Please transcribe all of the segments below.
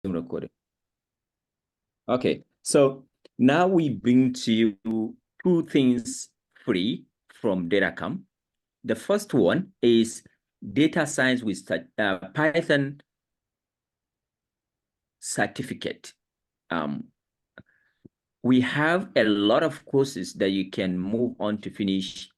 recording. Okay, so now we bring to you two things free from DataCamp. The first one is data science with Python certificate. We have a lot of courses that you can move on to finish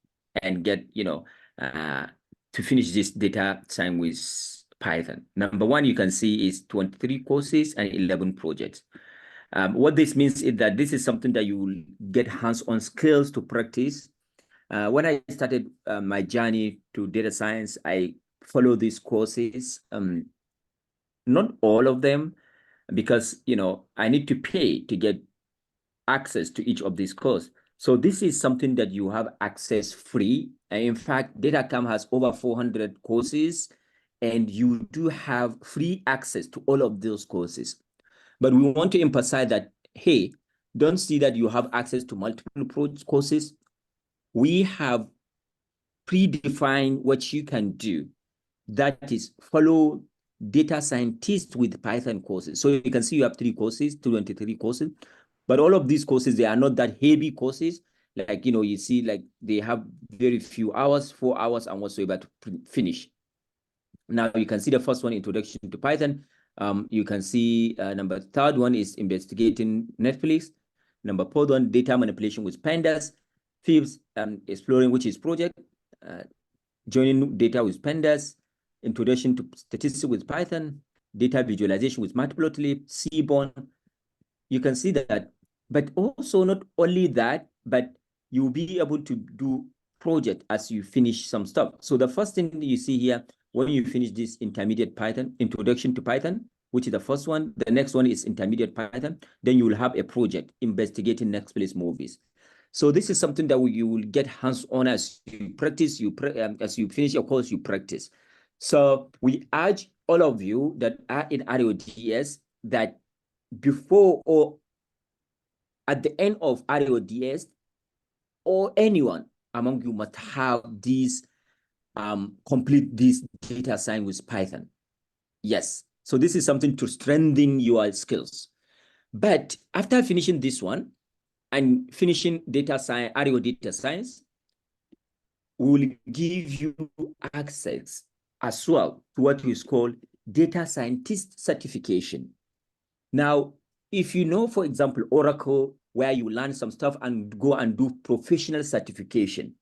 and get, to finish this data science with Python. Number one, you can see is 23 courses and 11 projects. What this means is that this is something that you will get hands-on skills to practice. When I started my journey to data science, I followed these courses, not all of them, because, I need to pay to get access to each of these courses. So this is something that you have access free. And in fact, DataCamp has over 400 courses, and you do have free access to all of those courses. But we want to emphasize that, hey, don't see that you have access to multiple courses. We have predefined what you can do. That is, follow data scientists with Python courses. So you can see you have 23 courses, but all of these courses, they are not that heavy courses. Like, you see, like they have very few hours, 4 hours and whatsoever to finish. Now you can see the first one, Introduction to Python. You can see number third one is Investigating Netflix. Number fourth one, Data Manipulation with Pandas. Fifth, Exploring Which is Project. Joining Data with Pandas. Introduction to Statistics with Python. Data Visualization with Matplotlib, Seaborn. You can see that, but also not only that, but you'll be able to do project as you finish some stuff. So the first thing you see here, when you finish this intermediate Python, Introduction to Python, which is the first one, the next one is intermediate Python, then you will have a project, Investigating Next Place Movies. So this is something that you will get hands-on as you practice, as you finish your course, you practice. So we urge all of you that are in RODS that before or at the end of RODS, or anyone among you must have these, complete this data science with Python. Yes, so this is something to strengthen your skills. But after finishing this one and finishing data science, data science, we will give you access as well to what is called data scientist certification. Now, if you know, for example, Oracle, where you learn some stuff and go and do professional certification,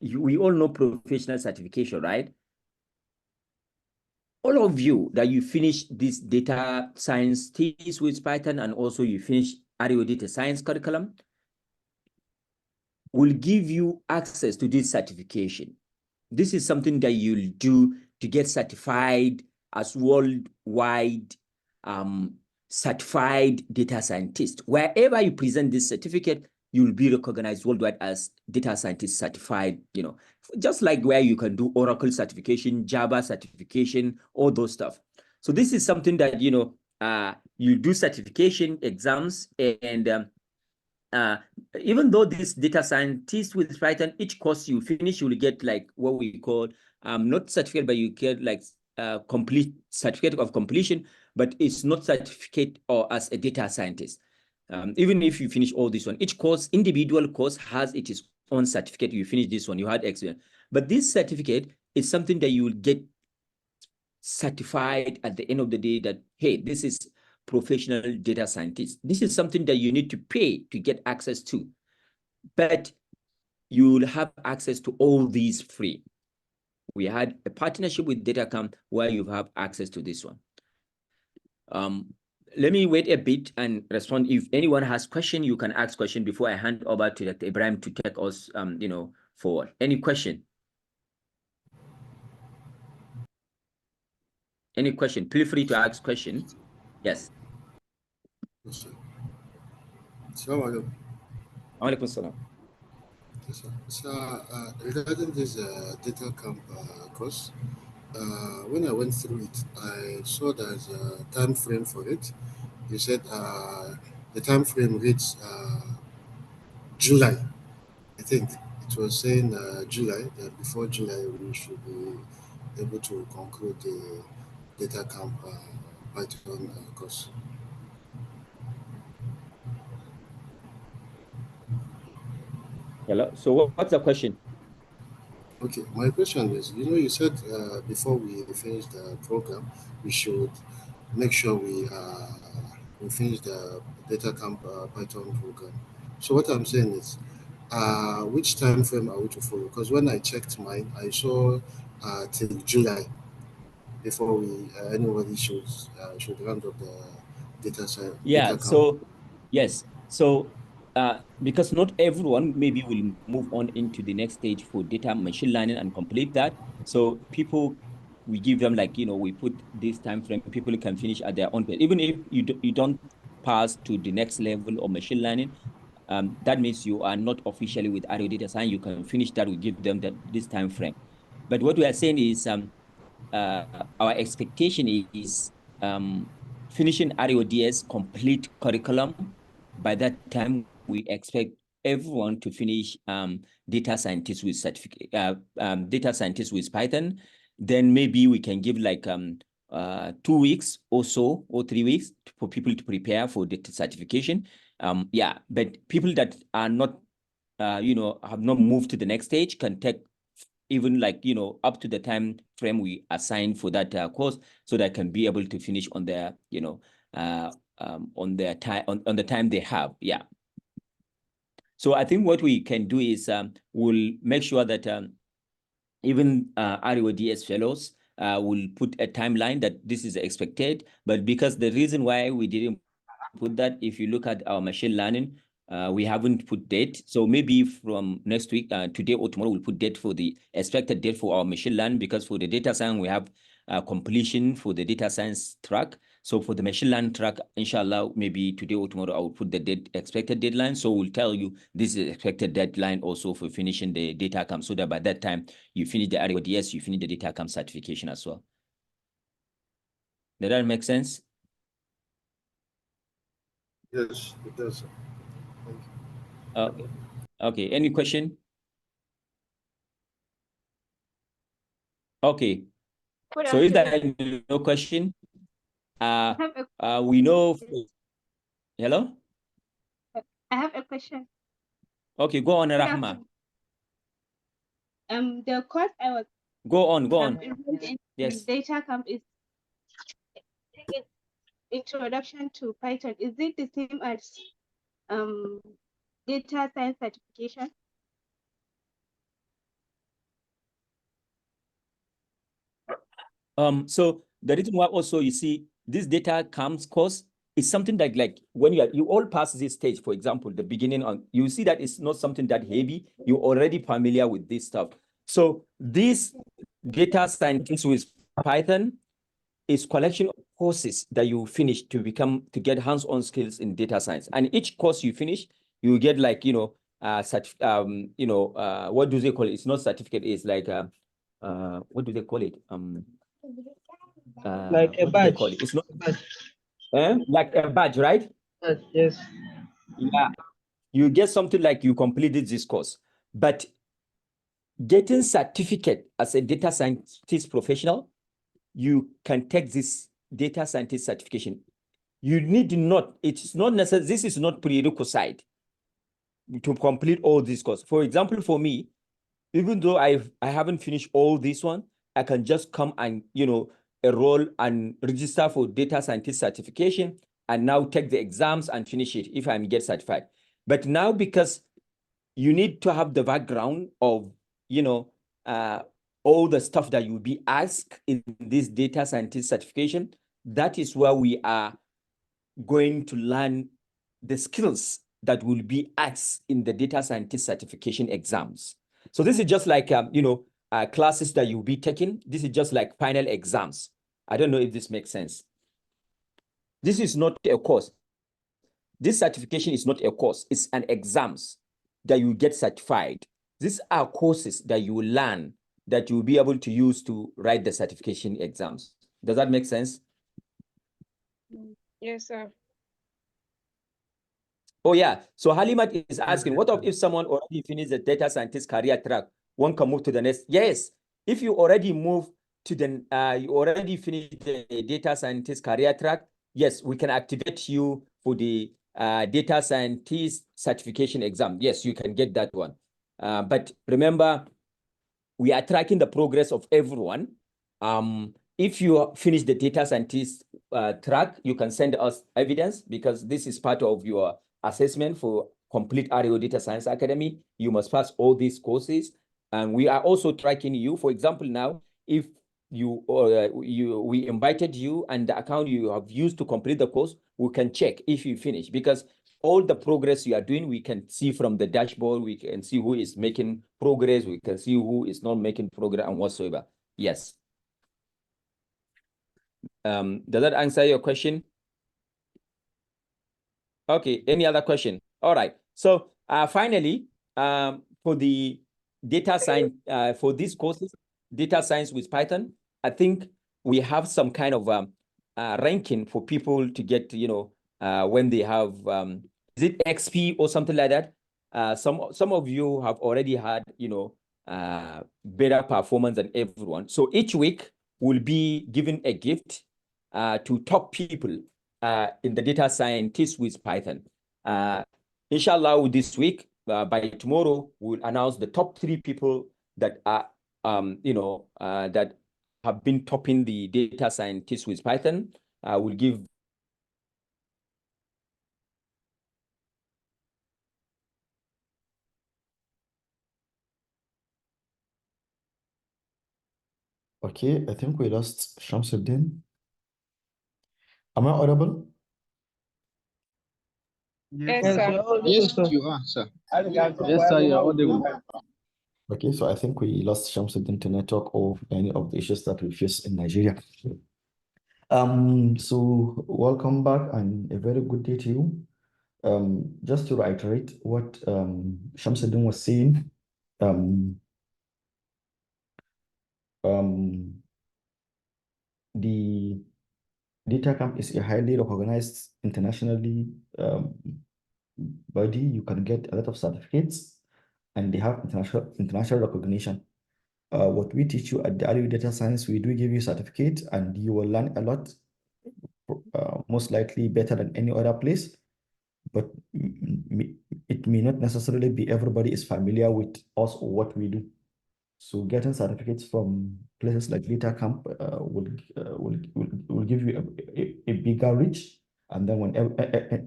we all know professional certification, right? All of you that you finish this data science thesis with Python and also you finish RO data science curriculum will give you access to this certification. This is something that you'll do to get certified as worldwide certified data scientist. Wherever you present this certificate, you'll be recognized worldwide as data scientist certified, just like where you can do Oracle certification, Java certification, all those stuff. So this is something that, you do certification exams, and even though this data scientist with Python, each course you finish, you will get like what we call, not certificate, but you get like complete certificate of completion, but it's not certificate or as a data scientist. Even if you finish all this one, each course, individual course has its own certificate. You finish this one, you had experience. But this certificate is something that you will get certified at the end of the day that, hey, this is professional data scientist. This is something that you need to pay to get access to, but you will have access to all these free. We had a partnership with DataCamp where you have access to this one. Let me wait a bit and respond. If anyone has question, you can ask question before I hand over to Dr. Ibrahim to take us, forward. Any question? Any question? Feel free to ask question. Yes. Assalamu Alaikum salam. So, regarding this data camp course, when I went through it, I saw there's a time frame for it. You said the time frame reads July. I think it was saying July, that before July we should be able to conclude the data camp Python course. Hello. So what's the question? Okay, my question is, you said before we finish the program, we should make sure we finish the data camp Python program. So what I'm saying is, which time frame are we to follow? Because when I checked mine, I saw till July before we anybody should round up the Yeah. data camp. So yes. So because not everyone maybe will move on into the next stage for data machine learning and complete that. So people, we give them like, we put this time frame, people can finish at their own pace. Even if you don't pass to the next level of machine learning, that means you are not officially with RO data science. You can finish that. We give them this time frame. But what we are saying is uh, our expectation is finishing RODS complete curriculum. By that time, we expect everyone to finish data scientists with certificate, data scientists with Python. Then maybe we can give like 2 weeks or so, or 3 weeks for people to prepare for the certification. Yeah, but people that are not, have not moved to the next stage can take even like, up to the time frame we assign for that course, so that can be able to finish on their, on their time, on the time they have. Yeah. So I think what we can do is we'll make sure that even RODS fellows will put a timeline that this is expected. But because the reason why we didn't put that, if you look at our machine learning, we haven't put date. So maybe from next week, today or tomorrow, we'll put date for the expected date for our machine learning, because for the data science, we have completion for the data science track. So for the machine learning track, inshallah, maybe today or tomorrow, I will put the expected deadline. So we'll tell you this is expected deadline also for finishing the data camp, so that by that time you finish the RODS, you finish the data camp certification as well. Does that make sense? Yes, it does. Thank you. Okay. Okay. Any question? Okay. Good So if there afternoon. is no question, I have a, we know. Hello? I have a question. Okay, go on, Good Rahma. afternoon. The course I was Go on. enrolled in Yes. data camp is introduction to Python. Is it the same as data science certification? So the reason why also you see this data comes course is something like when you all pass this stage, for example, the beginning on, you see that it's not something that heavy. You're already familiar with this stuff. So this data scientist with Python is collection of courses that you finish to get hands-on skills in data science. And each course you finish, you get like, what do they call it? It's not certificate, it's like what do they call it? Like a What do they badge. call it? It's not like a badge, right? Yes. Yeah. You get something like you completed this course. But getting certificate as a data scientist professional, you can take this data scientist certification. You need not, it's not necessary, this is not prerequisite to complete all these courses. For example, for me, even though I haven't finished all this one, I can just come and, enroll and register for data scientist certification and now take the exams and finish it if I get certified. But now, because you need to have the background of, all the stuff that you'll be asked in this data scientist certification, that is where we are going to learn the skills that will be asked in the data scientist certification exams. So this is just like, classes that you'll be taking. This is just like final exams. I don't know if this makes sense. This is not a course. This certification is not a course. It's an exams that you get certified. These are courses that you learn that you'll be able to use to write the certification exams. Does that make sense? Yes, sir. Oh, yeah. So Halimat is asking, what if someone already finished the data scientist career track? One can move to the next. Yes. If you already move to the, you already finished the data scientist career track, yes, we can activate you for the data scientist certification exam. Yes, you can get that one. But remember, we are tracking the progress of everyone. If you finish the data scientist track, you can send us evidence, because this is part of your assessment for complete RO Data Science Academy. You must pass all these courses. And we are also tracking you. For example, now, if we invited you and the account you have used to complete the course, we can check if you finish, because all the progress you are doing, we can see from the dashboard. We can see who is making progress. We can see who is not making progress and whatsoever. Yes. Does that answer your question? Okay. Any other question? All right. So finally, for the data science, for these courses, data science with Python, I think we have some kind of ranking for people to get, when they have, is it XP or something like that? Some of you have already had, better performance than everyone. So each week we'll be giving a gift to top people in the data scientist with Python. Inshallah, this week, by tomorrow, we'll announce the top 3 people that are, that have been topping the data scientist with Python. We'll give. Okay, I think we lost Shamsuddin. Am I audible? Yes, Yes, sir. yes, you are, sir. Yes, sir, you are audible. Okay, so I think we lost Shamsuddin to network or any of the issues that we face in Nigeria. So welcome back and a very good day to you. Just to reiterate what Shamsuddin was saying, the Data Camp is a highly recognized internationally body. You can get a lot of certificates, and they have international recognition. What we teach you at the RU Data Science, we do give you certificate, and you will learn a lot, most likely better than any other place. But it may not necessarily be everybody is familiar with us or what we do. So getting certificates from places like Data Camp will give you a bigger reach. And then when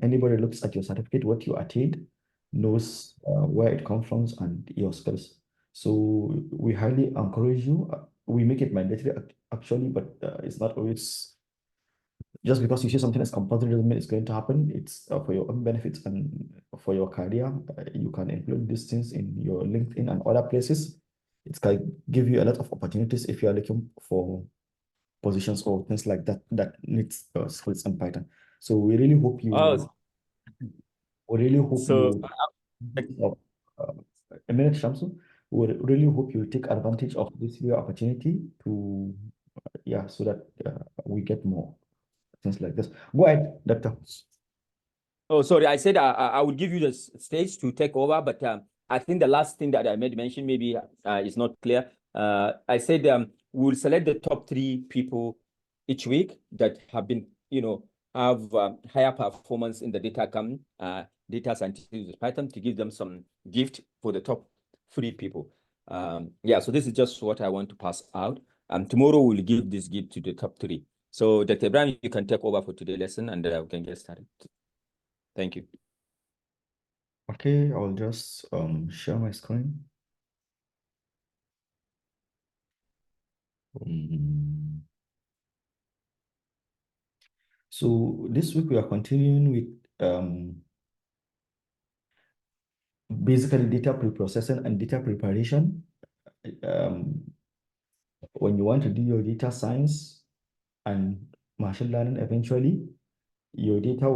anybody looks at your certificate, what you attained, knows where it comes from and your skills. So we highly encourage you. We make it mandatory actually, but it's not always. Just because you see something as compulsory doesn't mean it's going to happen. It's for your own benefits and for your career. You can include these things in your LinkedIn and other places. It can give you a lot of opportunities if you are looking for positions or things like that that needs skills in Python. So we really hope you. Oh, We really hope so you. A minute, Shamsu. We really hope you take advantage of this new opportunity to, so that we get more things like this. Go ahead, Doctor. Oh, sorry. I said I would give you the stage to take over, but I think the last thing that I made mention maybe is not clear. I said we'll select the top 3 people each week that have been, have higher performance in the data scientists with Python, to give them some gift for the top 3 people. So this is just what I want to pass out. Tomorrow we'll give this gift to the top 3. So Dr. Ibrahim, you can take over for today's lesson, and we can get started. Thank you. Okay, I'll just share my screen. So this week we are continuing with basically data preprocessing and data preparation. When you want to do your data science and machine learning eventually, your data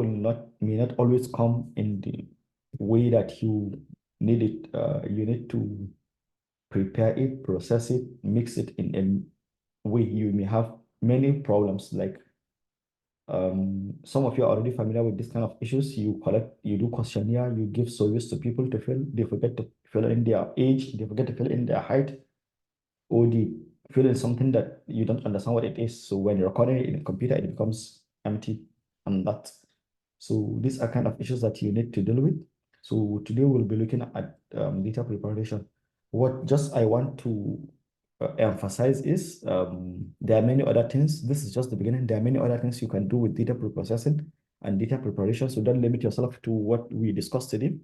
may not always come in the way that you need it. You need to prepare it, process it, mix it in a way. You may have many problems. Like some of you are already familiar with this kind of issues. You do questionnaire, you give surveys to people to fill. They forget to fill in their age, they forget to fill in their height, or fill in something that you don't understand what it is. So when you're recording it in a computer, it becomes empty and that. So these are kind of issues that you need to deal with. So today we'll be looking at data preparation. What just I want to emphasize is there are many other things. This is just the beginning. There are many other things you can do with data preprocessing and data preparation. So don't limit yourself to what we discussed today.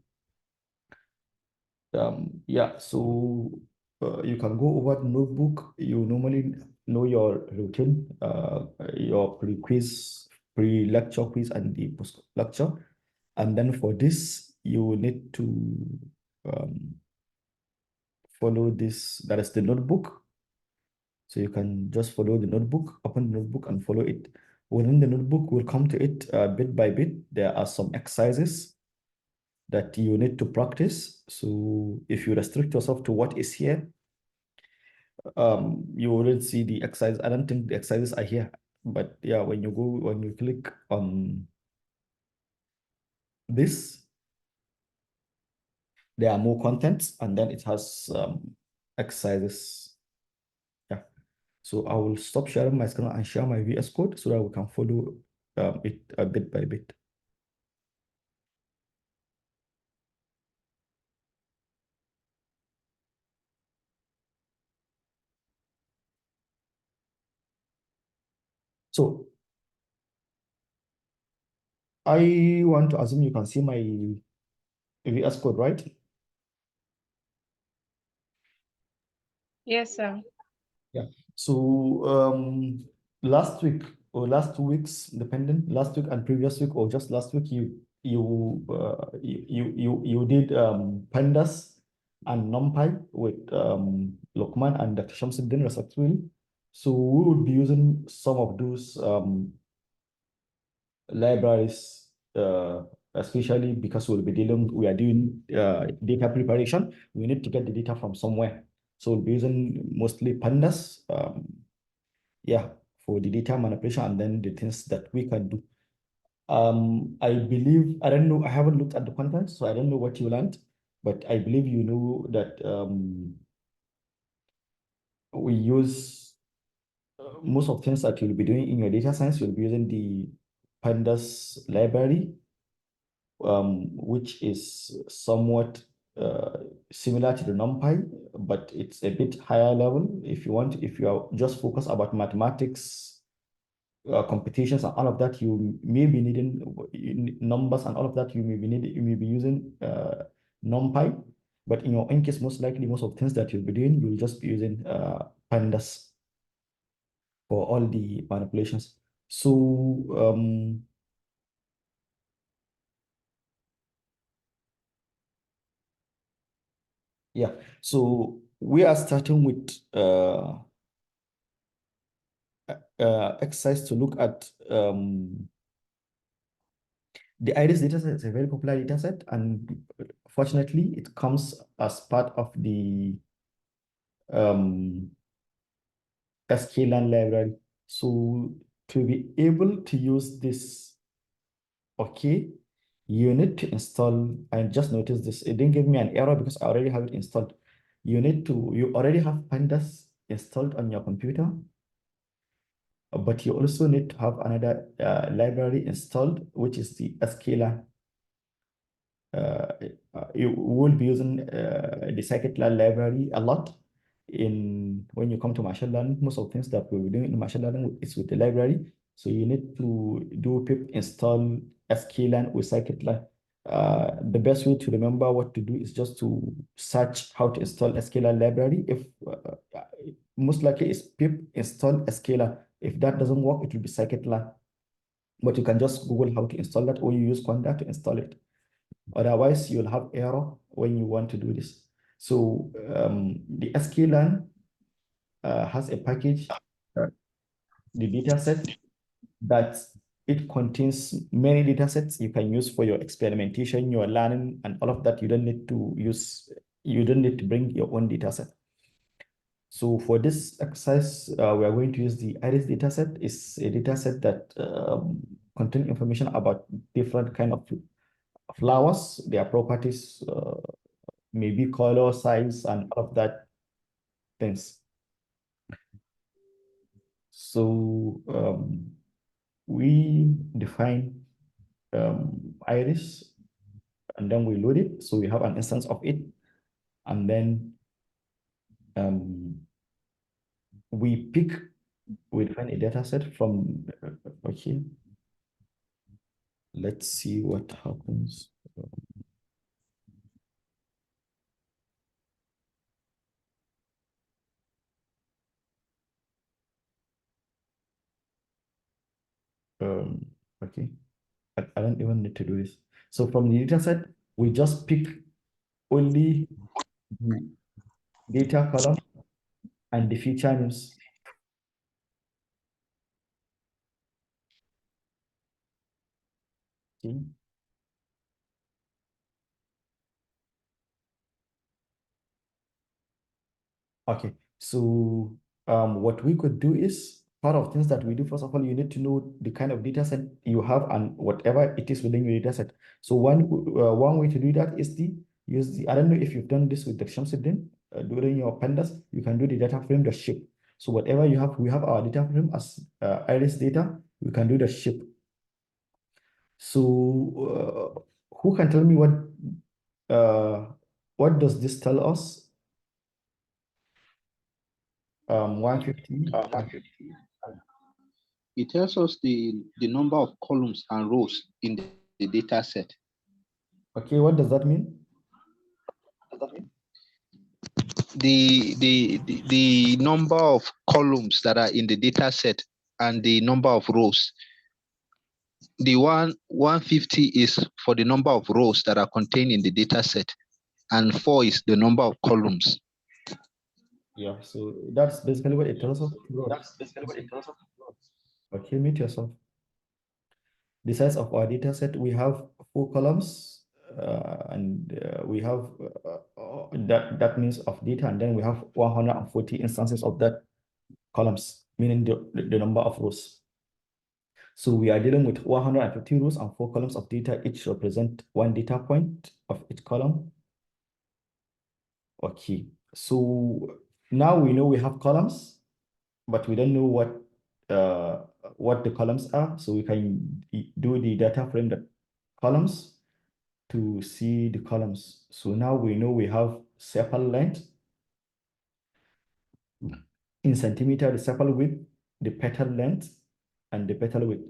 Yeah, so you can go over the notebook. You normally know your routine, your pre-quiz, pre-lecture quiz, and the post-lecture. And then for this, you need to follow this. That is the notebook. So you can just follow the notebook, open the notebook and follow it. Within the notebook, we'll come to it bit by bit. There are some exercises that you need to practice. So if you restrict yourself to what is here, you wouldn't see the exercise. I don't think the exercises are here, but yeah, when you click on this, there are more contents, and then it has exercises. Yeah, so I will stop sharing my screen and share my VS Code so that we can follow it bit by bit. So I want to assume you can see my VS Code, right? Yes, sir. Yeah. So last week or last 2 weeks, depending, last week and previous week, or just last week, you did pandas and numpy with Lokman and Dr. Shamsuddin respectively. So we would be using some of those libraries, especially because we are doing data preparation. We need to get the data from somewhere. So we'll be using mostly pandas, yeah, for the data manipulation and then the things that we can do. I believe, I don't know, I haven't looked at the content, so I don't know what you learned, but I believe you know that we use most of things that you'll be doing in your data science, you'll be using the pandas library, which is somewhat similar to the NumPy, but it's a bit higher level. If you are just focused about mathematics, computations and all of that, you may be needing numbers and all of that, you may be using NumPy. But in your own case, most likely, most of the things that you'll be doing, you'll just be using pandas for all the manipulations. So yeah, so we are starting with exercise to look at the IRIS dataset. Is a very popular dataset, and fortunately, it comes as part of the sklearn library. So to be able to use this, okay, you need to install. I just noticed this. It didn't give me an error because I already have it installed. You already have pandas installed on your computer, but you also need to have another library installed, which is the sklearn. You will be using the scikit-learn library a lot when you come to machine learning. Most of the things that we'll be doing in machine learning is with the library. So you need to do pip install sklearn with scikit-learn. The best way to remember what to do is just to search how to install sklearn library. If most likely is pip install sklearn. If that doesn't work, it will be scikit-learn. But you can just Google how to install that, or you use Conda to install it. Otherwise, you'll have error when you want to do this. So the sklearn has a package, the dataset, that it contains many datasets you can use for your experimentation, your learning, and all of that. You don't need to bring your own dataset. So for this exercise, we are going to use the IRIS dataset. It's a dataset that contains information about different kind of flowers, their properties, maybe color, size, and all of that things. So we define iris, and then we load it. So we have an instance of it, and then we define a data set from, okay. Let's see what happens. Okay, I don't even need to do this. So from the data set, we just pick only the data column and the feature names. Okay. Okay, so what we could do is, part of things that we do, first of all, you need to know the kind of data set you have and whatever it is within your data set. So one way to do that is use the, I don't know if you've done this with the Shamsuddin, during your pandas, you can do the data frame, the shape. So whatever you have, we have our data frame as iris data, we can do the shape. So who can tell me what does this tell us? 150. It tells us the number of columns and rows in the data set. Okay, what does that mean? The number of columns that are in the data set and the number of rows. The 150 is for the number of rows that are contained in the data set, and 4 is the number of columns. Yeah, so that's basically what it tells us. Okay, mute yourself. The size of our data set, we have 4 columns, and we have that means of data, and then we have 140 instances of that columns, meaning the number of rows. So we are dealing with 150 rows and 4 columns of data, each represent 1 data point of each column. Okay, so now we know we have columns, but we don't know what the columns are. So we can do the data frame the columns to see the columns. So now we know we have sepal length in centimeter, the sepal width, the petal length, and the petal width.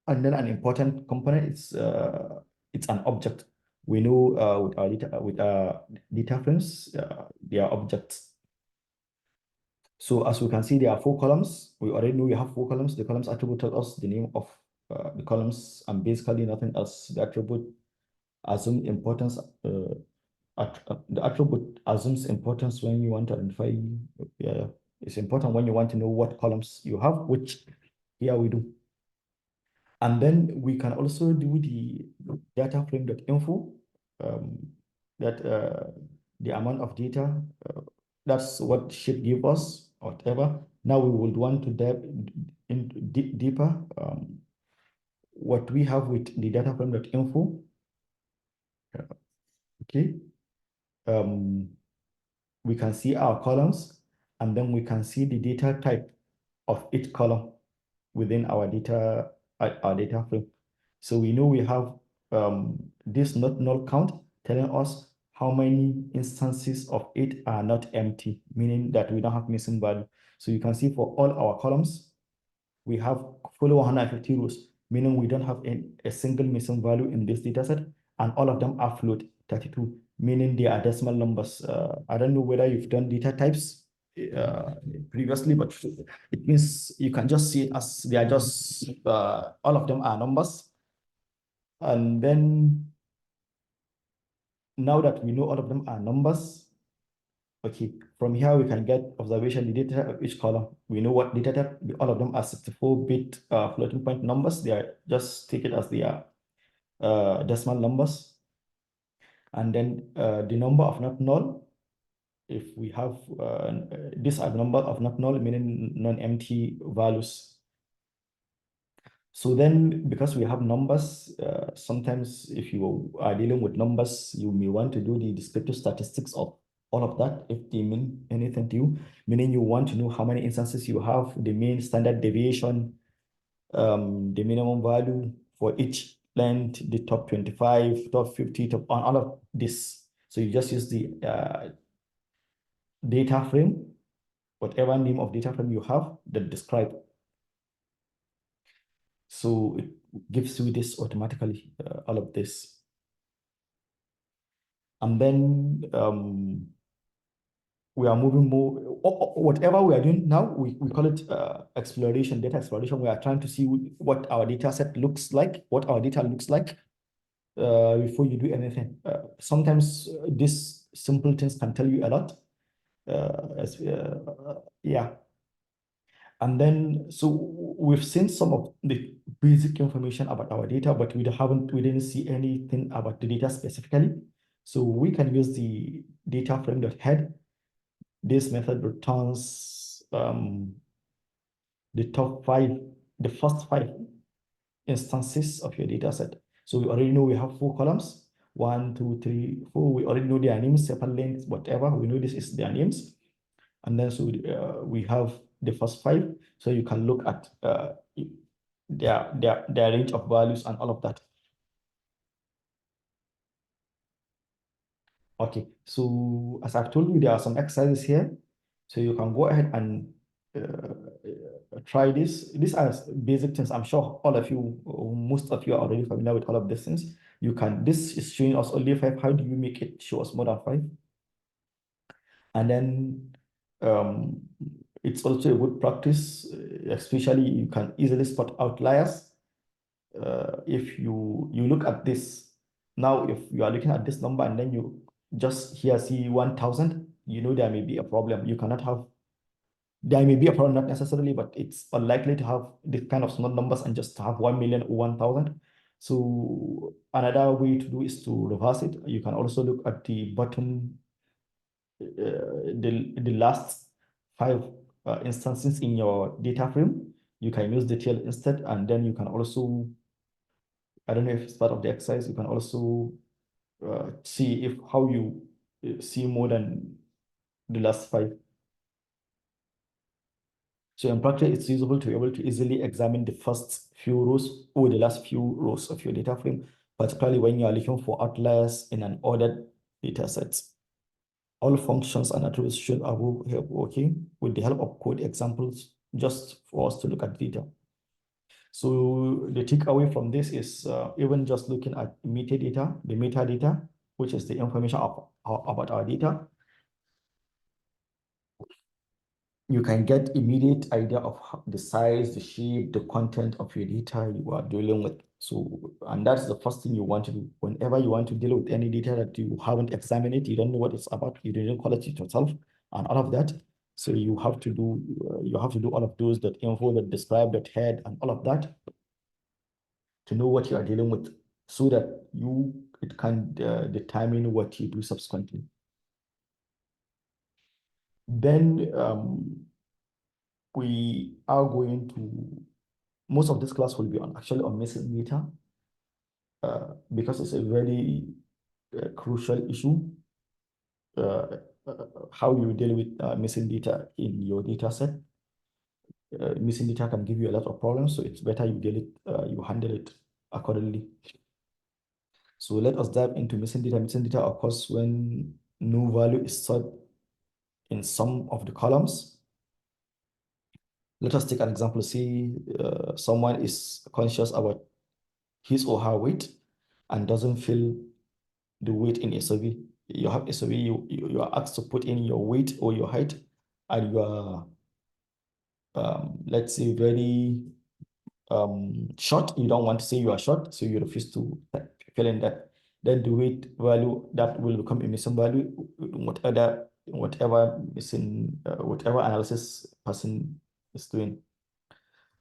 And then an important component is it's an object. We know with our data frames, they are objects. So as we can see, there are 4 columns. We already know we have 4 columns. The columns attribute tells us the name of the columns, and basically nothing else. The attribute assume importance. The attribute assumes importance when you want to identify. Yeah, it's important when you want to know what columns you have, which here we do. And then we can also do the data frame.info, that the amount of data, that's what should give us, whatever. Now we would want to dive into deeper what we have with the data frame.info. Okay. We can see our columns, and then we can see the data type of each column within our data frame. So we know we have this not null count telling us how many instances of it are not empty, meaning that we don't have missing value. So you can see for all our columns, we have fully 150 rows, meaning we don't have a single missing value in this data set, and all of them are float 32, meaning they are decimal numbers. I don't know whether you've done data types previously, but it means you can just see it as they are just all of them are numbers. And then now that we know all of them are numbers, okay, from here we can get observation, the data type of each column. We know what data type, all of them are 64-bit floating point numbers. They are just take it as they are decimal numbers. And then the number of not null, if we have these are the number of not null, meaning non-empty values. So then, because we have numbers, sometimes if you are dealing with numbers, you may want to do the descriptive statistics of all of that, if they mean anything to you, meaning you want to know how many instances you have, the mean, standard deviation, the minimum value for each length, the top 25, top 50, top on all of this. So you just use the data frame, whatever name of data frame you have that describe. So it gives you this automatically, all of this. And then we are moving more, whatever we are doing now, we call it exploration, data exploration. We are trying to see what our data set looks like, what our data looks like before you do anything. Sometimes these simple things can tell you a lot. Yeah. And then, so we've seen some of the basic information about our data, but we didn't see anything about the data specifically. So we can use the data frame.head. This method returns the first five instances of your data set. So we already know we have 4 columns, 1, 2, 3, 4. We already know their names, separate lengths, whatever. We know this is their names. And then so we have the first 5. So you can look at their range of values and all of that. Okay, so as I've told you, there are some exercises here. So you can go ahead and try this. These are basic things. I'm sure all of you, most of you are already familiar with all of these things. This is showing us only 5. How do you make it show us more than 5? And then it's also a good practice, especially you can easily spot outliers. If you look at this, now if you are looking at this number and then you just here see 1,000, you know there may be a problem. There may be a problem, not necessarily, but it's unlikely to have this kind of small numbers and just have 1 million or 1,000. So another way to do is to reverse it. You can also look at the bottom, the last 5 instances in your data frame. You can use the tail instead, and then you can also, I don't know if it's part of the exercise, you can also see how you see more than the last 5. So in practice, it's useful to be able to easily examine the first few rows or the last few rows of your data frame, particularly when you are looking for outliers in an ordered data set. All functions and attributes should are working with the help of code examples just for us to look at data. So the takeaway from this is even just looking at metadata, the metadata, which is the information about our data, you can get immediate idea of the size, the shape, the content of your data you are dealing with. So, and that's the first thing you want to do. Whenever you want to deal with any data that you haven't examined it, you don't know what it's about, you didn't quality it yourself, and all of that. So you have to do all of those, that info, that describe, that head, and all of that, to know what you are dealing with, so that it can determine what you do subsequently. Then we are going to, most of this class will be actually on missing data, because it's a very crucial issue, how you deal with missing data in your data set. Missing data can give you a lot of problems, so it's better you handle it accordingly. So let us dive into missing data. Missing data occurs when no value is stored in some of the columns. Let us take an example. See, someone is conscious about his or her weight and doesn't fill the weight in a survey. You have a survey, you are asked to put in your weight or your height, and you are, let's say, very short. You don't want to say you are short, so you refuse to fill in that. Then the weight value, that will become a missing value, whatever analysis person is doing.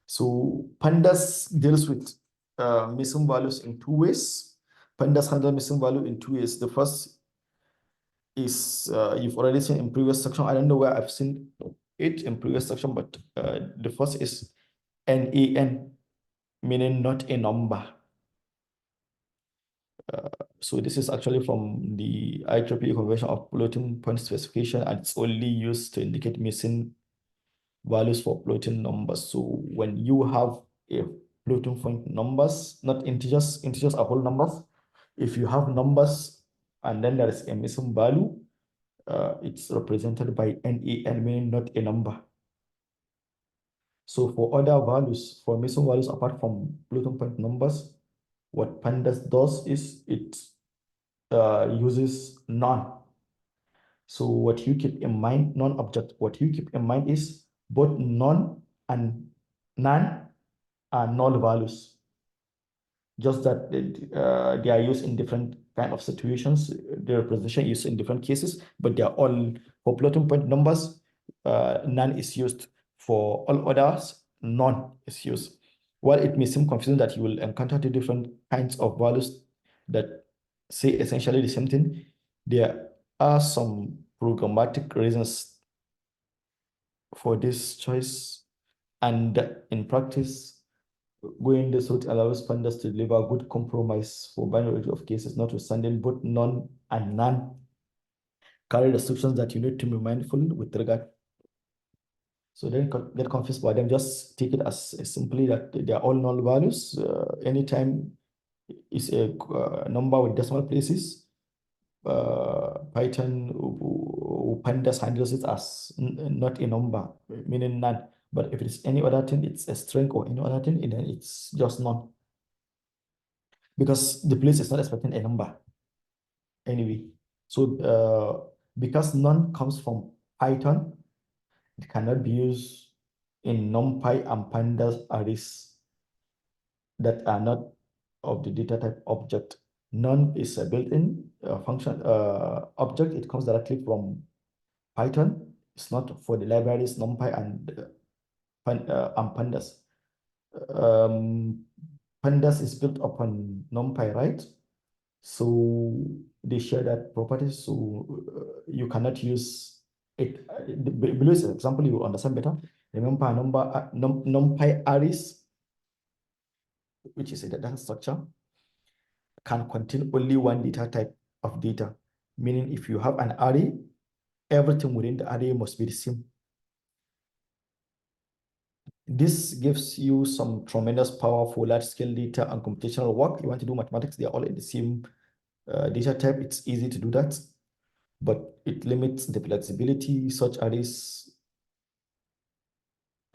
So pandas deals with missing values in 2 ways. Pandas handle missing value in 2 ways. The first is you've already seen in previous section. I don't know where I've seen it in previous section, but the first is NaN, meaning not a number. So this is actually from the IEEE Convention of Floating Point Specification, and it's only used to indicate missing values for floating numbers. So when you have a floating point numbers, not integers, integers are whole numbers. If you have numbers and then there is a missing value, it's represented by NaN, meaning not a number. So for other values, for missing values apart from floating point numbers, what pandas does is it uses none. So what you keep in mind, non-object, what you keep in mind is both none and none are null values. Just that they are used in different kind of situations. The representation is in different cases, but they are all for floating point numbers. None is used. For all others, none is used. While it may seem confusing that you will encounter two different kinds of values that say essentially the same thing, there are some programmatic reasons for this choice, and in practice, going this route allows pandas to deliver a good compromise for binary of cases, notwithstanding both none and none carry restrictions that you need to be mindful with regard. So don't get confused by them. Just take it as simply that they are all null values. Anytime is a number with decimal places, Python pandas handles it as not a number, meaning none. But if it's any other thing, it's a string or any other thing, and then it's just none. Because the place is not expecting a number anyway. So because none comes from Python, it cannot be used in NumPy and pandas arrays that are not of the data type object. None is a built-in function object. It comes directly from Python. It's not for the libraries NumPy and pandas. Pandas is built upon NumPy, right? So they share that property. So you cannot use it. Below is an example you will understand better. Remember, NumPy arrays, which is a data structure, can contain only one data type of data. Meaning, if you have an array, everything within the array must be the same. This gives you some tremendous power for large-scale data and computational work. You want to do mathematics, they are all in the same data type. It's easy to do that, but it limits the flexibility. Such arrays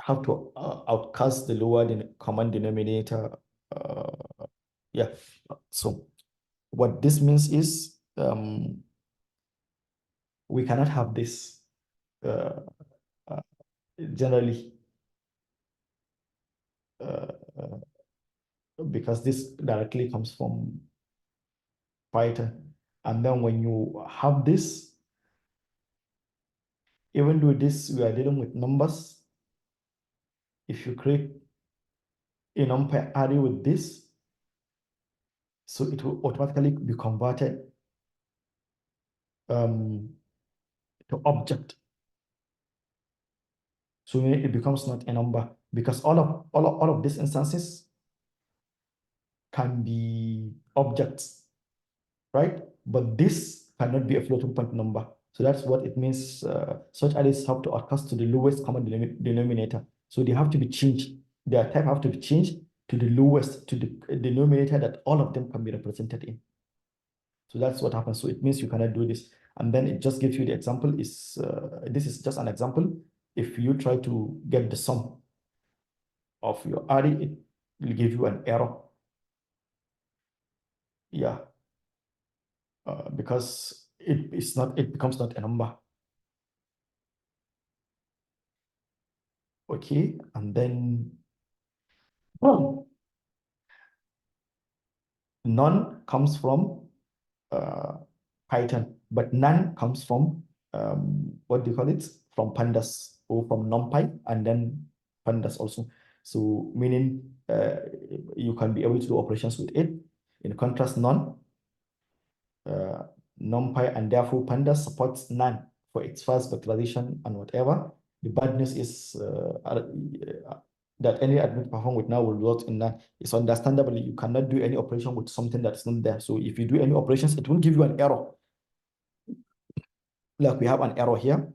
have to outcast the lower common denominator. Yeah, so what this means is we cannot have this generally because this directly comes from Python. And then when you have this, even though this we are dealing with numbers, if you create a NumPy array with this, so it will automatically be converted to object. So it becomes not a number because all of these instances can be objects, right? But this cannot be a floating point number. So that's what it means. Such arrays have to adjust to the lowest common denominator. So they have to be changed. Their type have to be changed to the lowest, to the denominator that all of them can be represented in. So that's what happens. So it means you cannot do this. And then it just gives you the example is, this is just an example. If you try to get the sum of your array, it will give you an error. Yeah, because it becomes not a number. Okay, and then none comes from Python, but none comes from what do you call it? From pandas or from NumPy and then pandas also. So meaning you can be able to do operations with it. In contrast, none, NumPy and therefore pandas supports none for its fast vectorization and whatever. The bad news is that any admin perform with now will result in that. It's understandable. You cannot do any operation with something that's not there. So if you do any operations, it will give you an error. Like we have an error here,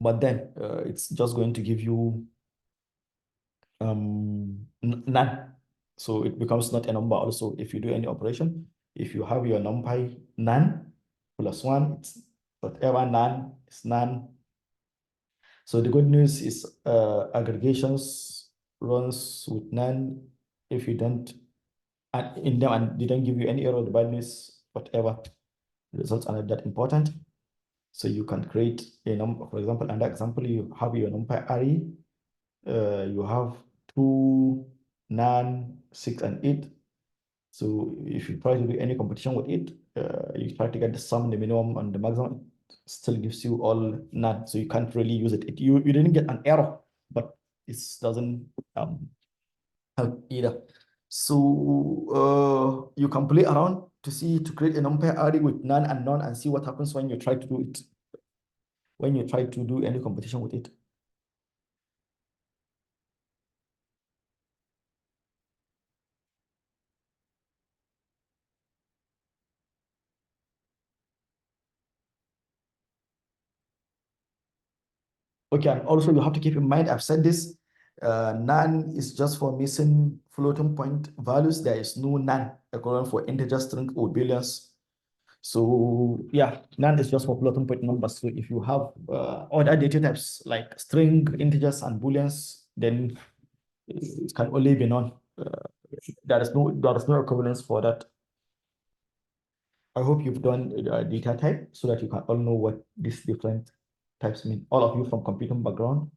but then it's just going to give you none. So it becomes not a number also if you do any operation. If you have your numpy none plus 1, it's whatever none is none. So the good news is aggregations runs with none. If you don't in them and they don't give you any error, the bad news, whatever, results are not that important. So you can create a number. For example, under example, you have your numpy array. You have 2, 9, 6, and 8. So if you try to do any competition with it, you try to get the sum, the minimum, and the maximum, it still gives you all none. So you can't really use it. You didn't get an error, but it doesn't help either. So you can play around to create a numpy array with none and none and see what happens when you try to do it. When you try to do any competition with it. Okay, and also you have to keep in mind, I've said this, none is just for missing floating point values. There is no none equivalent for integer, string, or booleans. So yeah, none is just for floating point numbers. So if you have other data types like string, integers, and booleans, then it can only be none. There is no equivalence for that. I hope you've done data type so that you can all know what these different types mean. All of you from computing background,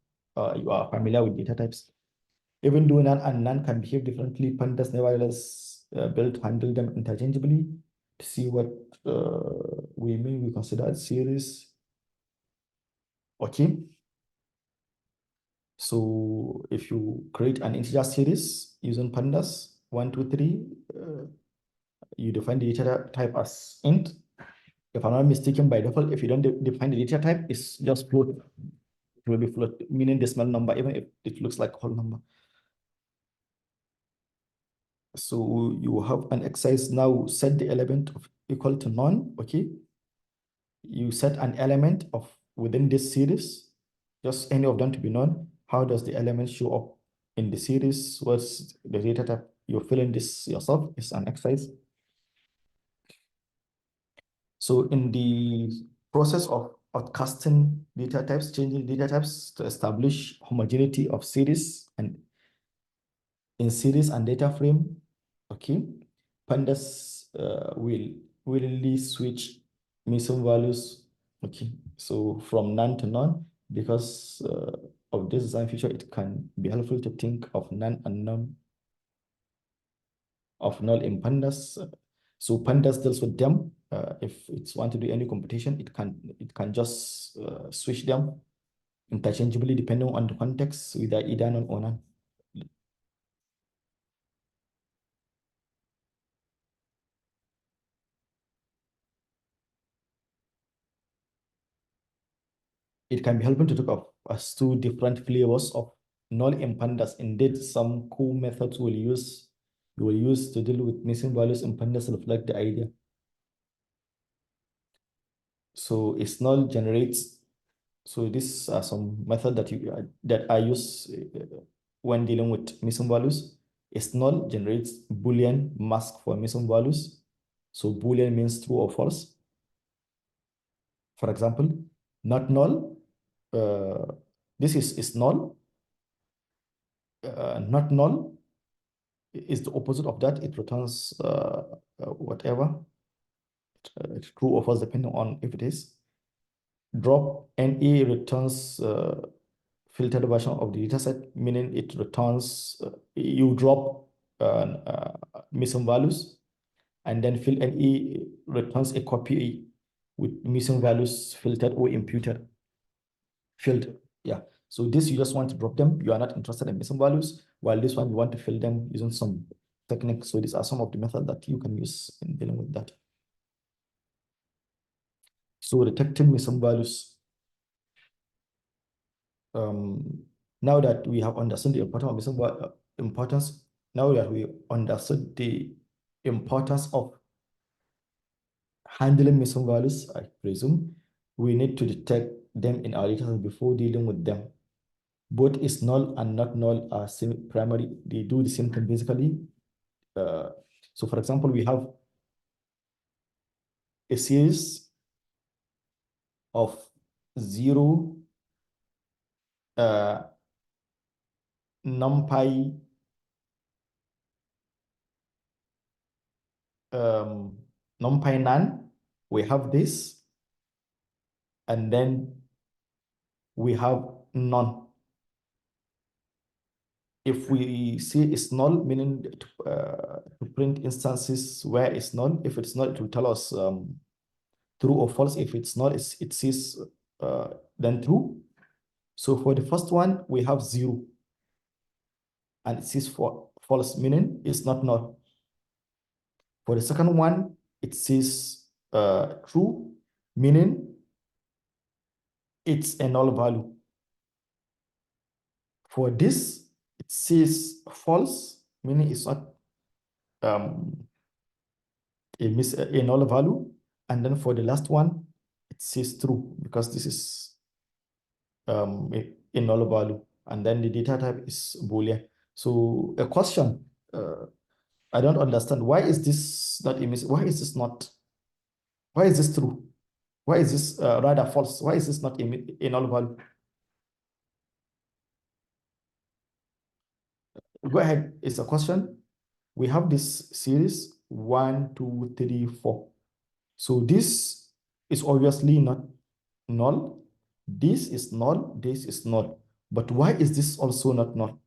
you are familiar with data types. Even though none and none can behave differently, pandas nevertheless built to handle them interchangeably. To see what we mean, we consider a series. Okay. So if you create an integer series using pandas 1, 2, 3, you define the data type as int. If I'm not mistaken, by default, if you don't define the data type, it's just float. It will be float, meaning decimal number, even if it looks like whole number. So you have an exercise now, set the element of equal to none, okay? You set an element of within this series, just any of them to be none. How does the element show up in the series? What's the data type? You're filling this yourself, it's an exercise. So in the process of casting data types, changing data types to establish homogeneity of series and in series and data frame, okay, pandas will willingly switch missing values, okay, so from none to none, because of this design feature, it can be helpful to think of none and none of null in pandas. So pandas deals with them. If it's want to do any computation, it can just switch them interchangeably depending on the context with either none or none. It can be helpful to talk of as two different flavors of null in pandas. Indeed, some cool methods you will use to deal with missing values in pandas reflect the idea. So it's null generates. So these are some method that I use when dealing with missing values. Is null generates Boolean mask for missing values. So Boolean means true or false. For example, not null. This is null. Not null is the opposite of that. It returns whatever. It's true or false depending on if it is. Drop NE returns filtered version of the dataset, meaning it returns, you drop missing values, and then fill NE returns a copy with missing values filtered or imputed. Filled, yeah. So this, you just want to drop them. You are not interested in missing values, while this one, you want to fill them using some techniques. So these are some of the methods that you can use in dealing with that. So detecting missing values. Now that we have understood the importance, now that we understood the importance of handling missing values, I presume, we need to detect them in our data before dealing with them. Both is null and not null are primary. They do the same thing basically. So for example, we have a series of 0 numpy numpy none. We have this, and then we have none. If we see it's null, meaning to print instances where it's null. If it's null, it will tell us true or false. If it's not, it says then true. So for the first one, we have 0, and it says for false, meaning it's not null. For the second one, it says true, meaning it's a null value. For this, it says false, meaning it's not a null value. And then for the last one, it says true, because this is a null value. And then the data type is Boolean. So a question, I don't understand. Why is this not why is this not? Why is this true? Why is this rather false? Why is this not a null value? Go ahead. It's a question. We have this series 1, 2, 3, 4. So this is obviously not null. This is null. This is null. But why is this also not null?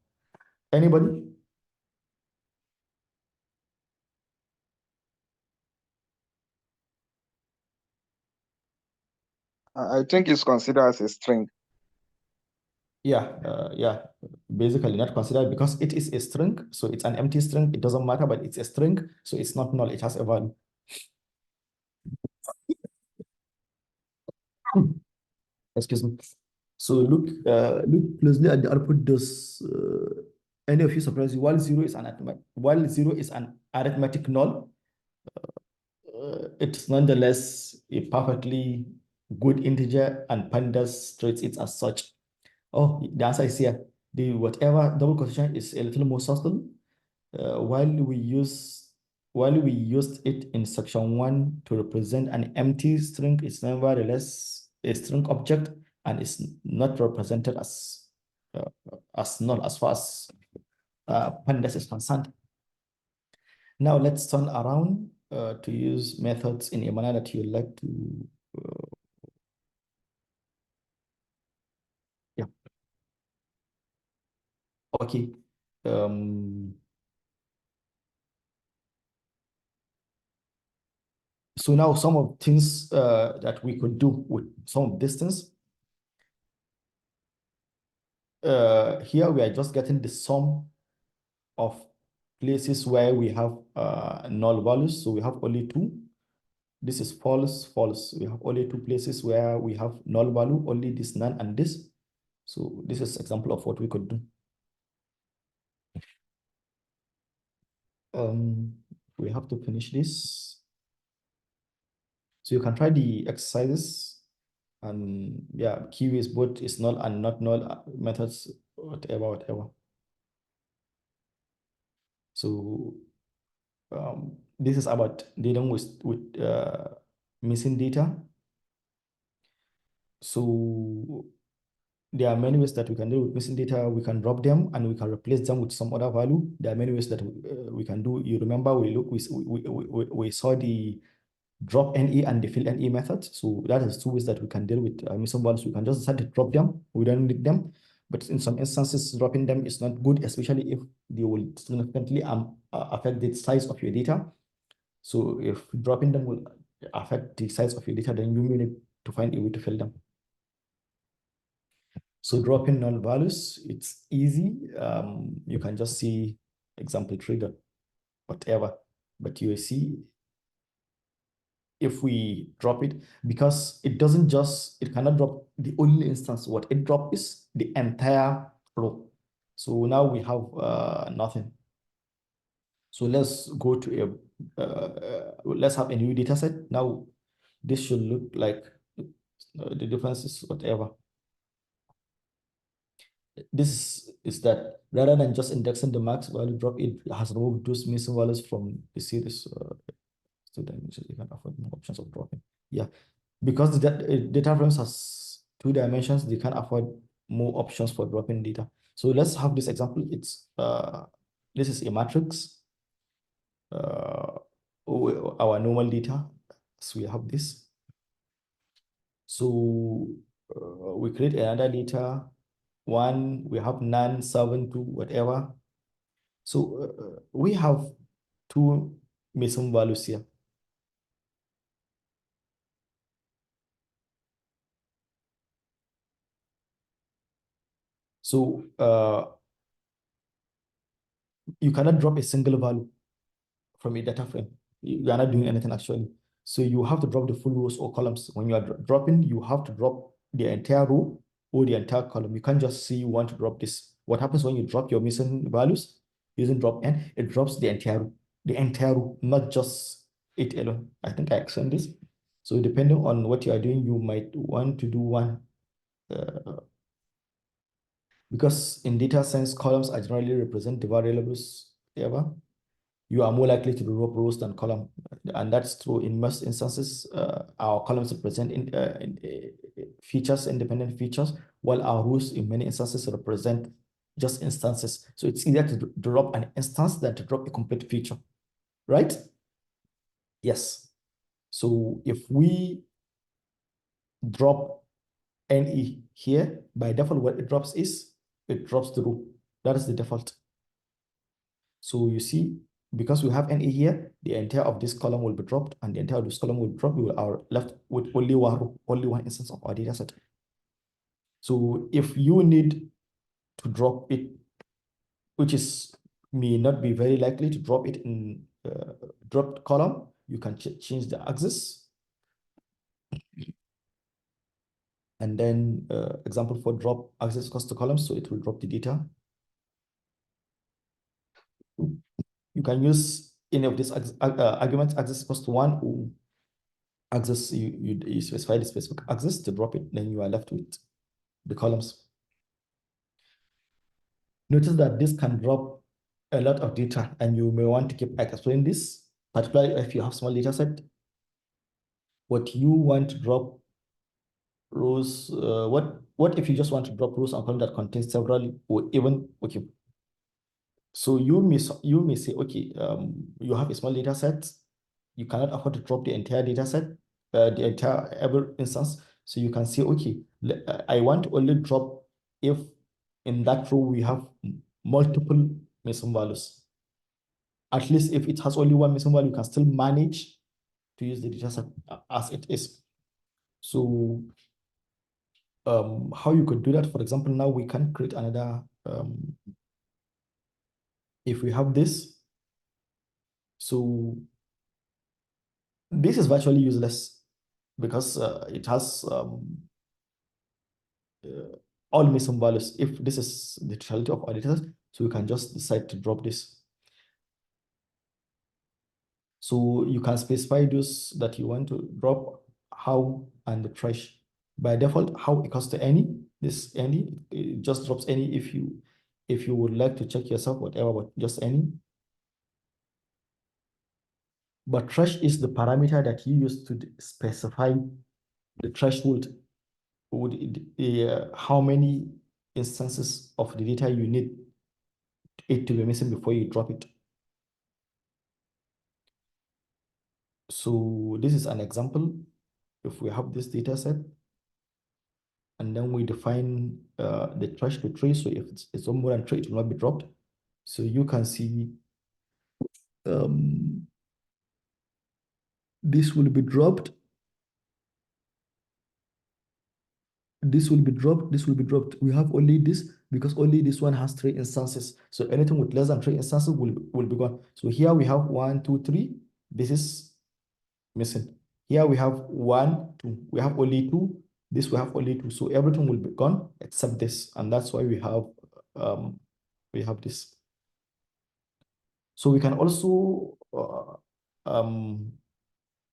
Anybody? I think it's considered as a string. Yeah, basically not considered because it is a string, so it's an empty string. It doesn't matter, but it's a string, so it's not null. It has a value. Excuse me. So look closely at the output. Does any of you surprise you? While zero is an arithmetic null, it's nonetheless a perfectly good integer, and pandas treats it as such. Oh, the answer is here. The whatever double quotation is a little more subtle. While we used it in section 1 to represent an empty string, it's nevertheless a string object and is not represented as null as far as pandas is concerned. Now let's turn around to use methods in a manner that you like to. Yeah. Okay. So now some of things that we could do with some distance. Here we are just getting the sum of places where we have null values. So we have only 2. This is false, false. We have only 2 places where we have null value, only this none and this. So this is example of what we could do. We have to finish this. So you can try the exercises, and yeah, keyways both is null and not null methods, whatever. So this is about dealing with missing data. So there are many ways that we can deal with missing data. We can drop them and we can replace them with some other value. There are many ways that we can do. You remember we saw the drop NE and the fill NE methods. So that is 2 ways that we can deal with missing values. We can just decide to drop them. We don't need them. But in some instances, dropping them is not good, especially if they will significantly affect the size of your data. So if dropping them will affect the size of your data, then you may need to find a way to fill them. So dropping null values, it's easy. You can just see example trigger, whatever. But you see, if we drop it, because it cannot drop the only instance. What it drops is the entire row. So now we have nothing. So let's go to let's have a new data set. Now this should look like the differences, whatever. This is that rather than just indexing the max value drop, it has removed those missing values from the series. Two dimensions, you can afford more options of dropping. Yeah, because the data frames has 2 dimensions, they can afford more options for dropping data. So let's have this example. It's this is a matrix. Our normal data. So we have this. So we create another data. 1, we have none, 7, 2, whatever. So we have 2 missing values here. So you cannot drop a single value from a data frame. You are not doing anything actually. So you have to drop the full rows or columns. When you are dropping, you have to drop the entire row or the entire column. You can't just say you want to drop this. What happens when you drop your missing values using drop n? It drops the entire row, not just it alone. I think I explained this. So depending on what you are doing, you might want to do one. Because in data science, columns are generally represent the variables ever. You are more likely to drop rows than column, and that's true in most instances. Our columns represent features, independent features, while our rows in many instances represent just instances. So it's easier to drop an instance than to drop a complete feature, right? Yes. So if we drop NE here, by default, what it drops is, it drops the row. That is the default. So you see, because we have NA here, the entire of this column will be dropped, and the entire of this column will drop. We are left with only one row, only one instance of our data set. So if you need to drop it, which is may not be very likely to drop it in dropped column, you can change the axis. And then example for drop axis cost to column, so it will drop the data. You can use any of these arguments, axis cost 1 or axis, you specify the specific axis to drop it, then you are left with the columns. Notice that this can drop a lot of data, and you may want to keep explaining this, particularly if you have small data set. What you want to drop rows, what if you just want to drop rows and columns that contain several, or even, okay. So you may say, okay, you have a small data set, you cannot afford to drop the entire data set, the entire every instance. So you can say, okay, I want to only drop if in that row we have multiple missing values. At least if it has only one missing value, you can still manage to use the data set as it is. So how you could do that, for example, now we can create another, if we have this, so this is virtually useless because it has all missing values. If this is the totality of our data, so you can just decide to drop this. So you can specify those that you want to drop, how, and the trash. By default, how equals to any. This any, it just drops any. If you would like to check yourself, whatever, but just any. But trash is the parameter that you use to specify the threshold, how many instances of the data you need it to be missing before you drop it. So this is an example. If we have this data set, and then we define the trash to 3, so if it's more than 3, it will not be dropped. So you can see this will be dropped. This will be dropped, this will be dropped. We have only this because only this one has 3 instances. So anything with less than 3 instances will be gone. So here we have 1, 2, 3. This is missing. Here we have 1, 2. We have only 2. This we have only 2. So everything will be gone except this. And that's why we have we have this. So we can also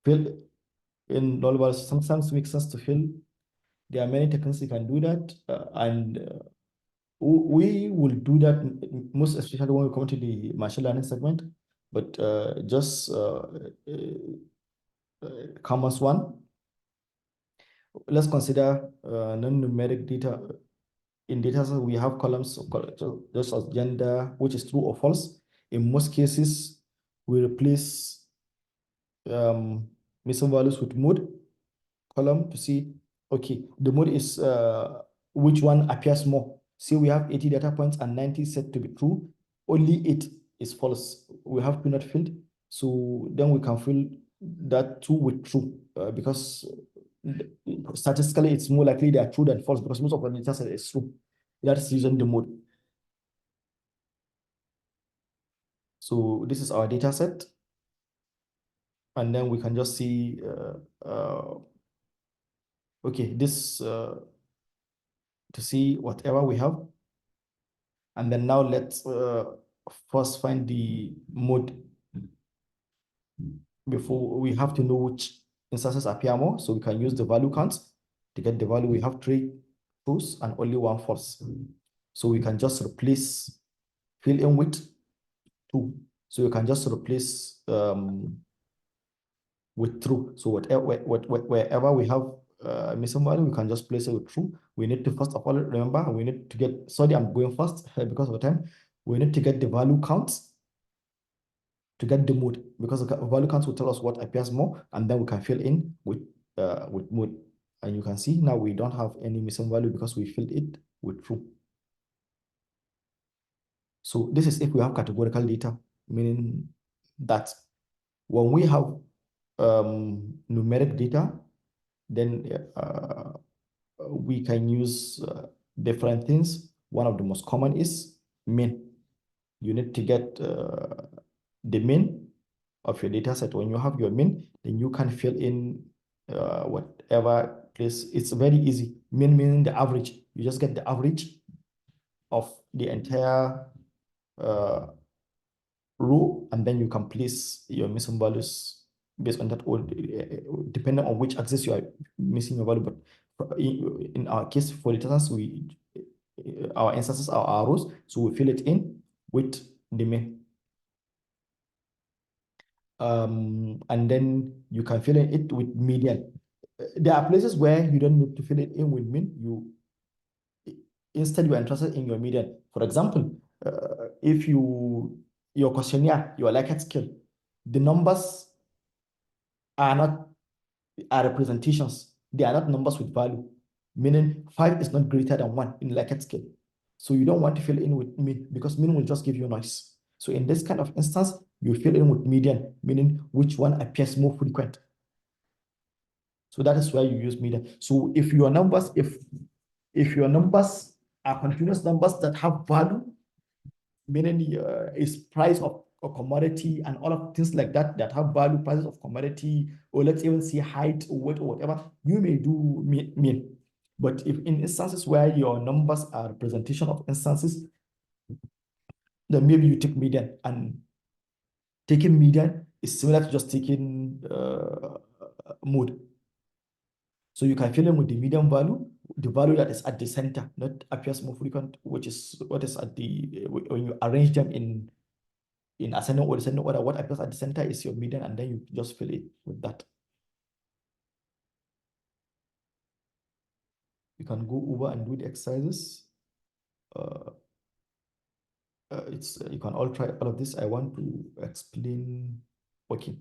fill in null. Sometimes makes sense to fill. There are many techniques you can do that, and we will do that most especially when we come to the machine learning segment. But just commons one. Let's consider non-numeric data. In data set, we have columns just as gender, which is true or false. In most cases, we replace missing values with mode column to see, okay, the mode is which one appears more. See, we have 80 data points and 90 set to be true. Only 8 is false. We have not filled. So then we can fill that 2 with true because statistically it's more likely they are true than false because most of the data set is true. That's using the mode. So this is our data set. And then we can just see, okay, this to see whatever we have. And then now let's first find the mode. Before we have to know which instances appear more, so we can use the value counts to get the value. We have 3 trues and only 1 false. So we can just replace fill in with 2. So you can just replace with true. So wherever we have missing value, we can just place it with true. We need to first of all remember we need to get, sorry, I'm going fast because of the time. We need to get the value counts to get the mode, because the value counts will tell us what appears more, and then we can fill in with mode. And you can see now we don't have any missing value because we filled it with true. So this is if we have categorical data, meaning that when we have numeric data, then we can use different things. One of the most common is mean. You need to get the mean of your data set. When you have your mean, then you can fill in whatever place. It's very easy. Mean meaning the average. You just get the average of the entire row, and then you can place your missing values based on that, or depending on which axis you are missing your value. But in our case, for the instance, our instances are our rows, so we fill it in with the mean. And then you can fill in it with median. There are places where you don't need to fill it in with mean. Instead, you are interested in your median. For example, if your questionnaire, your Likert scale, the numbers are representations. They are not numbers with value, meaning 5 is not greater than 1 in Likert scale. So you don't want to fill in with mean because mean will just give you noise. So in this kind of instance, you fill in with median, meaning which one appears more frequent. So that is why you use median. So if your numbers, if your numbers are continuous numbers that have value, meaning is price of a commodity and all of things like that that have value, prices of commodity, or let's even see height or weight or whatever, you may do mean. But if in instances where your numbers are representation of instances, then maybe you take median, and taking median is similar to just taking mode. So you can fill in with the median value, the value that is at the center, not appears more frequent, which is what is at the, when you arrange them in ascending or descending order, what appears at the center is your median, and then you just fill it with that. You can go over and do the exercises. You can all try all of this. I want to explain. Okay.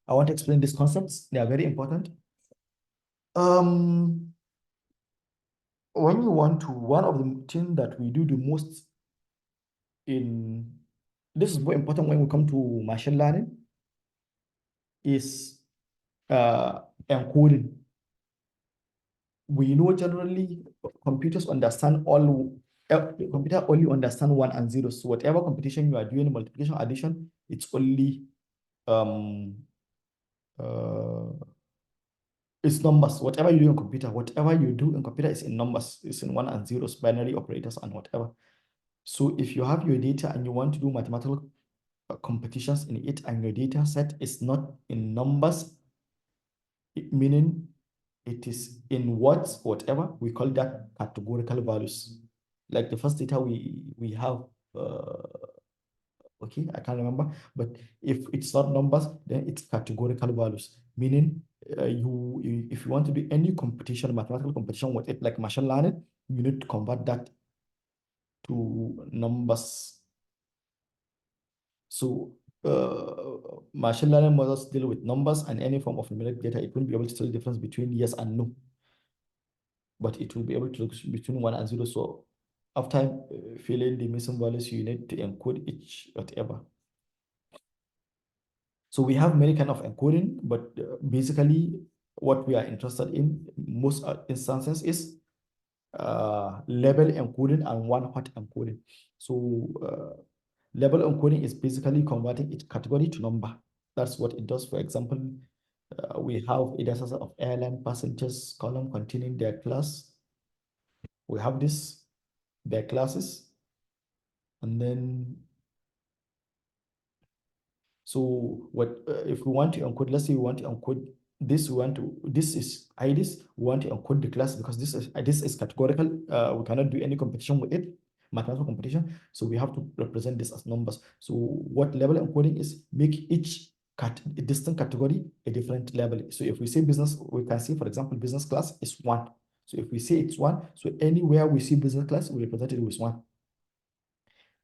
I want to explain these concepts. They are very important. When you want to, one of the things that we do the most this is very important when we come to machine learning, is encoding. We know generally computers understand computer only understand 1 and 0. So whatever computation you are doing, multiplication, addition, it's only It's numbers. Whatever you do in computer, whatever you do in computer is in numbers. It's in 1 and 0s, binary operators and whatever. So if you have your data and you want to do mathematical competitions in it and your data set is not in numbers, meaning it is in words, whatever, we call that categorical values. Like the first data we have, okay, I can't remember, but if it's not numbers, then it's categorical values, meaning if you want to do any competition, mathematical competition with it, like machine learning, you need to convert that to numbers. So machine learning models deal with numbers and any form of numeric data. It won't be able to tell the difference between yes and no, but it will be able to look between 1 and 0. So after filling the missing values, you need to encode each whatever. So we have many kind of encoding, but basically what we are interested in most instances is label encoding and one-hot encoding. So label encoding is basically converting each category to number. That's what it does. For example, we have a data set of airline passengers column containing their class. We have their classes, and then so what if we want to encode, let's say we want to encode this, this is IDs, we want to encode the class because this is categorical. We cannot do any competition with it, mathematical competition. So we have to represent this as numbers. So what level encoding is, make each distinct category a different level. So if we say business, we can say, for example, business class is 1. So if we say it's 1, so anywhere we see business class, we represent it with 1.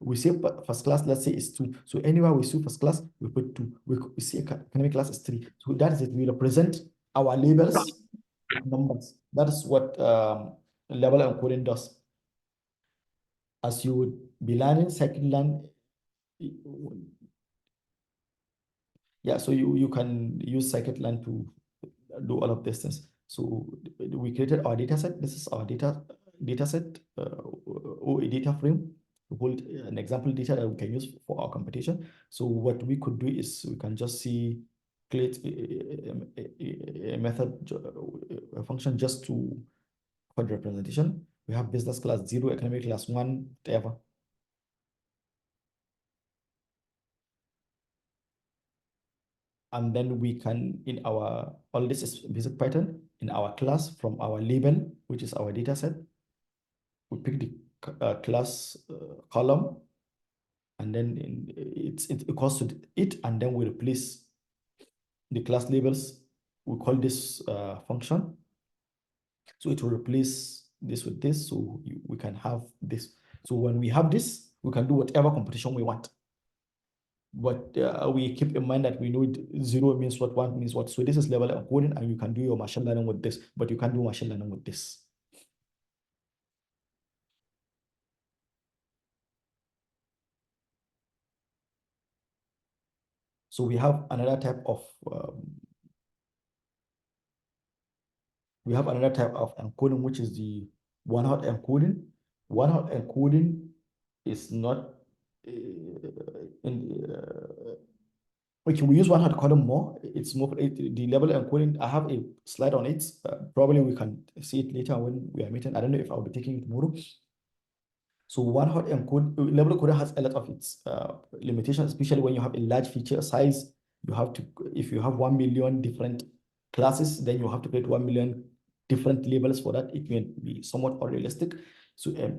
We say first class, let's say it's 2. So anywhere we see first class, we put 2. We see economic class is 3. So that is it. We represent our labels with numbers. That is what level encoding does. As you would be learning scikit-learn, yeah, so you can use scikit-learn to do all of these things. So we created our data set. This is our data set or a data frame to hold an example data that we can use for our computation. So what we could do is we can just create a method, a function just to for the representation. We have business class 0, economic class 1, whatever. And then we can, in our, all this is basic Python, in our class from our label, which is our data set, we pick the class column, and then it equals to it, and then we replace the class labels. We call this function. So it will replace this with this, so we can have this. So when we have this, we can do whatever competition we want. But we keep in mind that we know 0 means what, 1 means what. So this is level encoding, and you can do your machine learning with this, but you can't do machine learning with this. So we have another type of encoding, which is the one-hot encoding. One-hot encoding is not okay, we use one-hot column more. It's more the level encoding. I have a slide on it. Probably we can see it later when we are meeting. I don't know if I'll be taking it tomorrow. So one-hot level encoding has a lot of its limitations, especially when you have a large feature size. You have to, if you have 1 million different classes, then you have to create 1 million different labels for that. It may be somewhat unrealistic. So a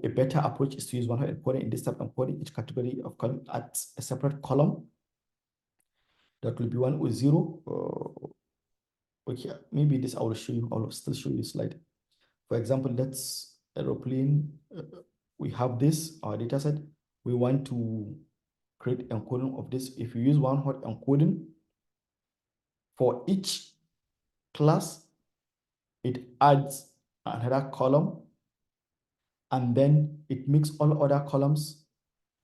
better approach is to use one-hot encoding. In this type of encoding, each category of column adds a separate column. That will be 1 or 0. Okay, maybe this I will show you. I will still show you the slide. For example, let's aeroplane. We have this, our data set. We want to create encoding of this. If you use one-hot encoding, for each class, it adds another column, and then it makes all other columns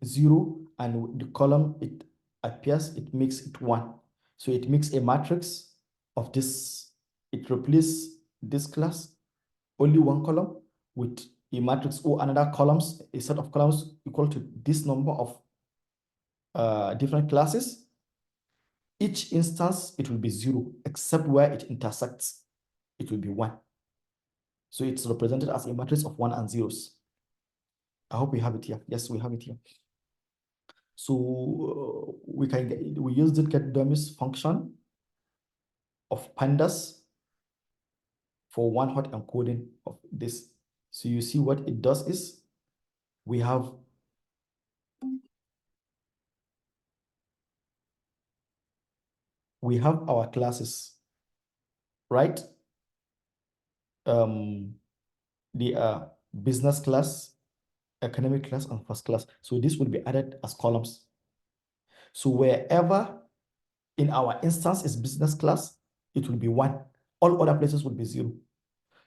0, and the column it appears, it makes it 1. So it makes a matrix of this. It replaces this class, only 1 column, with a matrix or another columns, a set of columns equal to this number of different classes. Each instance, it will be 0, except where it intersects, it will be 1. So it's represented as a matrix of 1 and zeros. I hope we have it here. Yes, we have it here. So we use the getDummies function of pandas for one-hot encoding of this. So you see what it does is we have our classes, right? They are business class, academic class, and first class. So this will be added as columns. So wherever in our instance is business class, it will be 1. All other places will be 0.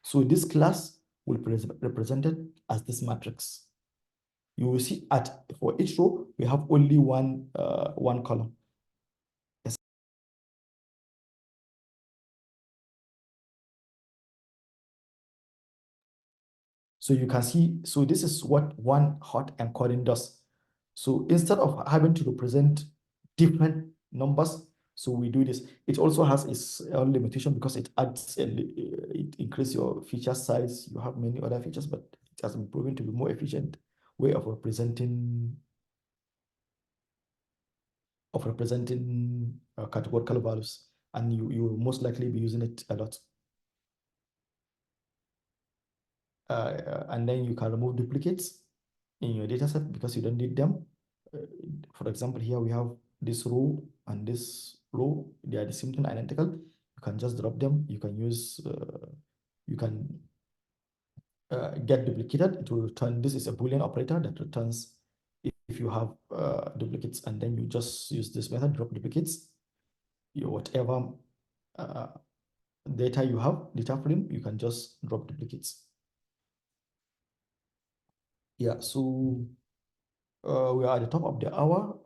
So this class will be represented as this matrix. You will see for each row, we have only one column. Yes. So you can see, so this is what one-hot encoding does. So instead of having to represent different numbers, so we do this. It also has its own limitation because it adds, it increases your feature size. You have many other features, but it has been proven to be more efficient way of representing categorical values, and you will most likely be using it a lot. And then you can remove duplicates in your data set because you don't need them. For example, here we have this row and this row, they are the same thing, identical. You can just drop them. You can use, you can get duplicated. It will return, this is a Boolean operator that returns if you have duplicates, and then you just use this method, drop duplicates. Whatever data you have, data frame, you can just drop duplicates. Yeah, so we are at the top of the hour.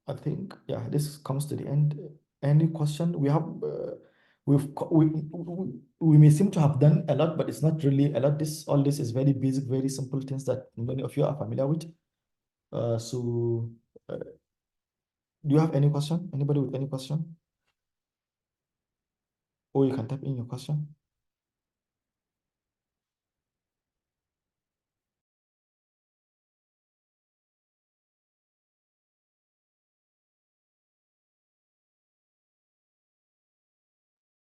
I think, yeah, this comes to the end. Any question? We have, we may seem to have done a lot, but it's not really a lot. All this is very basic, very simple things that many of you are familiar with. So do you have any question? Anybody with any question? Or you can type in your question.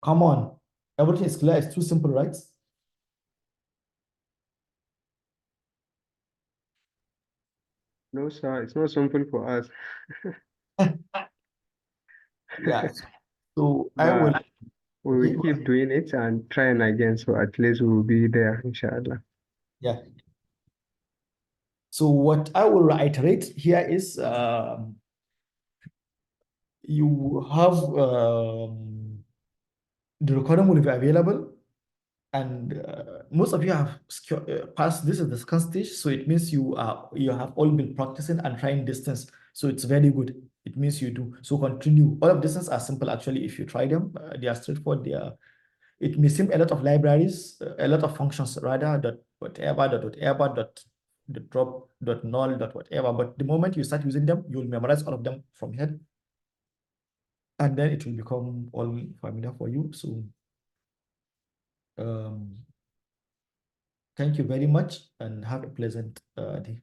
Come on, everything is clear. It's too simple, right? No, sir, it's not simple for us. Yeah. So I will. But we will keep doing it and trying again. So at least we will be there, inshallah. Yeah. So what I will reiterate here is you have the recording will be available, and most of you have passed this is the second stage. So it means you have all been practicing and trying distance. So it's very good. It means you do. So continue. All of distance are simple actually. If you try them, they are straightforward. It may seem a lot of libraries, a lot of functions rather, dot whatever, dot whatever, dot the drop, dot null, dot whatever. But the moment you start using them, you'll memorize all of them from here. And then it will become all familiar for you. So thank you very much and have a pleasant day.